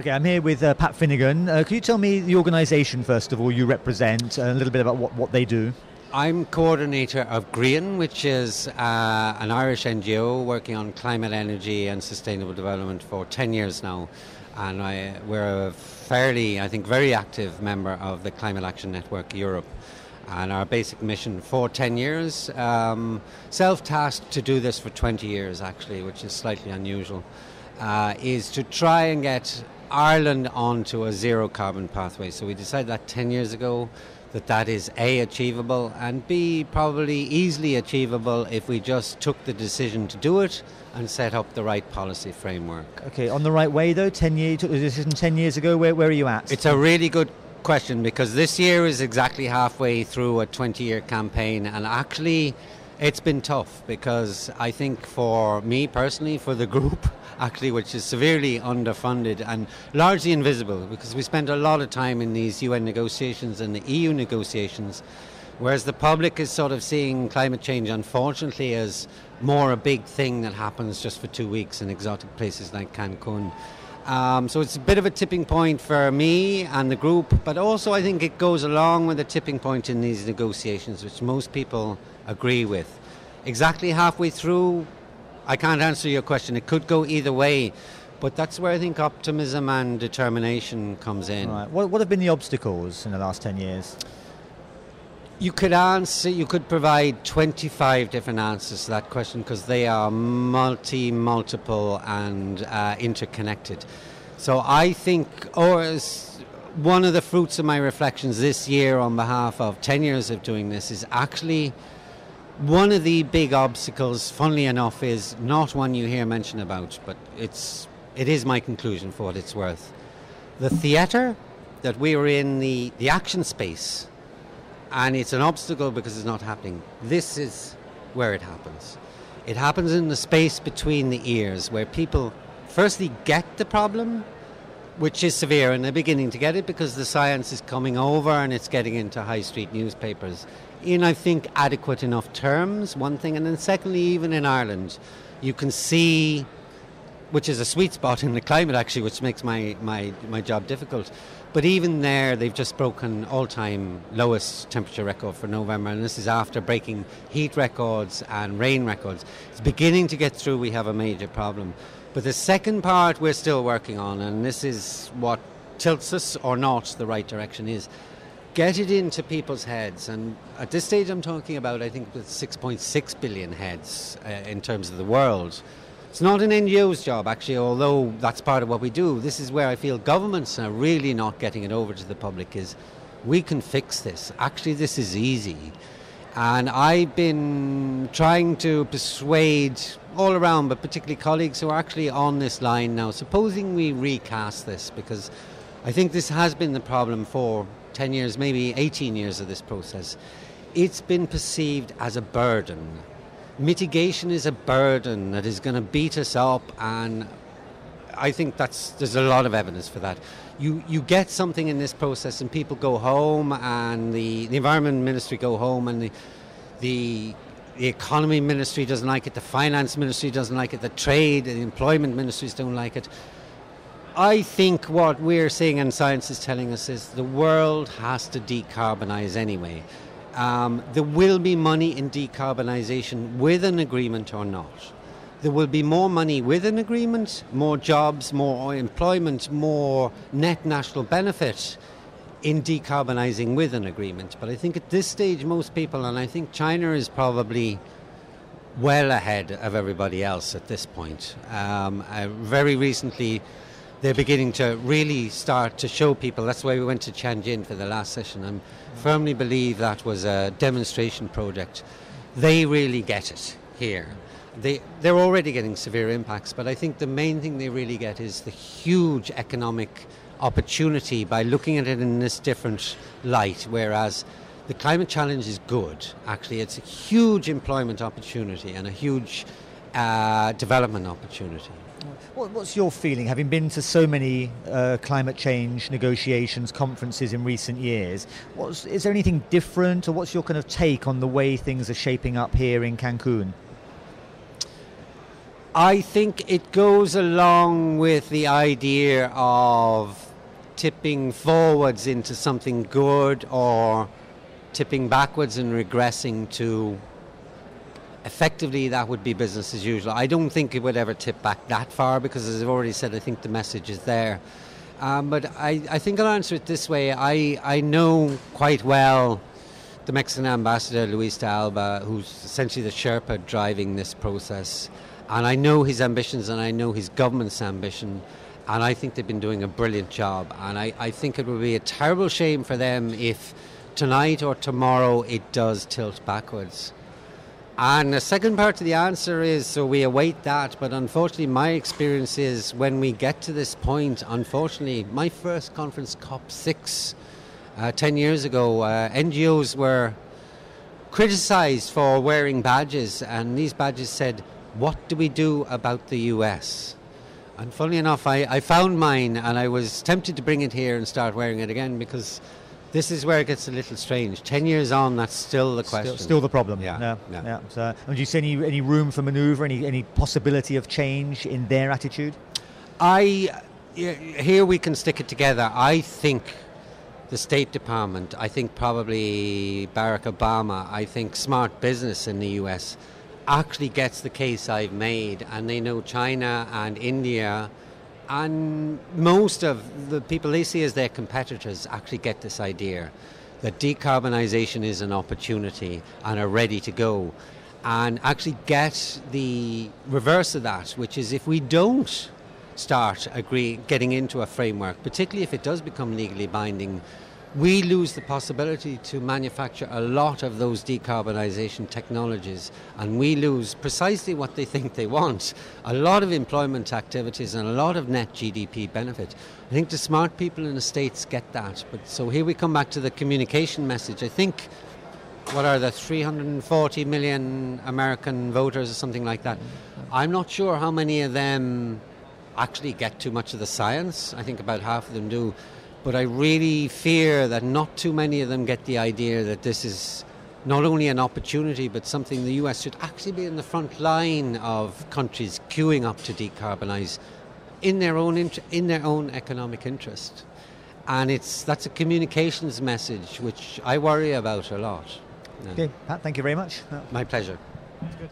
Okay, I'm here with Pat Finnegan. Can you tell me the organisation, first of all, you represent, and a little bit about what they do? I'm coordinator of Grian, which is an Irish NGO working on climate, energy and sustainable development for 10 years now. And we're a fairly, I think, very active member of the Climate Action Network Europe. And our basic mission for 10 years, self-tasked to do this for 20 years actually, which is slightly unusual, is to try and get Ireland onto a zero carbon pathway. So we decided that 10 years ago that is A, achievable, and B, probably easily achievable if we just took the decision to do it and set up the right policy framework. Okay, on the right way though, you took the decision 10 years ago, where are you at? It's a really good question, because this year is exactly halfway through a 20-year campaign, and actually it's been tough, because I think for me personally, for the group actually, which is severely underfunded and largely invisible, because we spent a lot of time in these UN negotiations and the EU negotiations, whereas the public is sort of seeing climate change, unfortunately, as more a big thing that happens just for 2 weeks in exotic places like Cancun. So it's a bit of a tipping point for me and the group, but also I think it goes along with a tipping point in these negotiations, which most people agree with. Exactly halfway through, I can't answer your question. It could go either way, but that's where I think optimism and determination comes in. Right. What have been the obstacles in the last 10 years? You could provide 25 different answers to that question, because they are multiple and interconnected. So I think, one of the fruits of my reflections this year on behalf of 10 years of doing this is actually one of the big obstacles, funnily enough, is not one you hear mentioned about, but it is my conclusion for what it's worth. The theatre that we are in, the action space, and it's an obstacle because it's not happening. This is where it happens. It happens in the space between the ears, where people firstly get the problem, which is severe, and they're beginning to get it because the science is coming over and it's getting into high street newspapers in, I think, adequate enough terms, one thing. And then secondly, even in Ireland, you can see, which is a sweet spot in the climate actually, which makes my job difficult. But even there, they've just broken all-time lowest temperature record for November, and this is after breaking heat records and rain records. It's beginning to get through. We have a major problem. But the second part we're still working on, and this is what tilts us or not the right direction, is get it into people's heads. And at this stage I'm talking about, I think, 6.6 billion heads in terms of the world. It's not an NGO's job, actually, although that's part of what we do. This is where I feel governments are really not getting it over to the public, is we can fix this. Actually, this is easy. And I've been trying to persuade all around, but particularly colleagues who are actually on this line now, supposing we recast this, because I think this has been the problem for 10 years, maybe 18 years of this process. It's been perceived as a burden. Mitigation is a burden that is going to beat us up, and I think there's a lot of evidence for that. You get something in this process and people go home, and the Environment Ministry go home, and the Economy Ministry doesn't like it, the Finance Ministry doesn't like it, the Trade and the Employment Ministries don't like it. I think what we're seeing and science is telling us is the world has to decarbonise anyway. There will be money in decarbonisation with an agreement or not. There will be more money with an agreement, more jobs, more employment, more net national benefit in decarbonising with an agreement. But I think at this stage most people, and I think China is probably well ahead of everybody else at this point. Very recently they're beginning to really start to show people. That's why we went to Tianjin for the last session. I firmly believe that was a demonstration project. They really get it here. They're already getting severe impacts, but I think the main thing they really get is the huge economic opportunity by looking at it in this different light, whereas the climate challenge is good. Actually, it's a huge employment opportunity and a huge development opportunity. What's your feeling, having been to so many climate change negotiations, conferences in recent years? Is there anything different, or what's your kind of take on the way things are shaping up here in Cancun? I think it goes along with the idea of tipping forwards into something good or tipping backwards and regressing to effectively that would be business as usual. I don't think it would ever tip back that far because, as I've already said, I think the message is there. But I think I'll answer it this way. I know quite well the Mexican ambassador, Luis de Alba, who's essentially the Sherpa driving this process. And I know his ambitions and I know his government's ambition. And I think they've been doing a brilliant job. And I think it would be a terrible shame for them if tonight or tomorrow it does tilt backwards. And the second part of the answer is, so we await that, but unfortunately my experience is when we get to this point, unfortunately, my first conference, COP6, 10 years ago, NGOs were criticised for wearing badges, and these badges said, what do we do about the US? And funnily enough, I found mine, and I was tempted to bring it here and start wearing it again, because this is where it gets a little strange. 10 years on, that's still the question. Still the problem. Yeah. So, and do you see any room for manoeuvre, any possibility of change in their attitude? Here we can stick it together. I think the State Department, I think probably Barack Obama, I think smart business in the US actually gets the case I've made, and they know China and India and most of the people they see as their competitors actually get this idea that decarbonisation is an opportunity and are ready to go, and actually get the reverse of that, which is if we don't start getting into a framework, particularly if it does become legally binding, we lose the possibility to manufacture a lot of those decarbonisation technologies, and we lose precisely what they think they want, a lot of employment activities and a lot of net GDP benefit. I think the smart people in the States get that. But so here we come back to the communication message. I think, what are the 340 million American voters or something like that? I'm not sure how many of them actually get too much of the science. I think about half of them do. But I really fear that not too many of them get the idea that this is not only an opportunity, but something the US should actually be in the front line of countries queuing up to decarbonise in their own economic interest. And that's a communications message which I worry about a lot. Okay, Pat, thank you very much. My pleasure. That's good.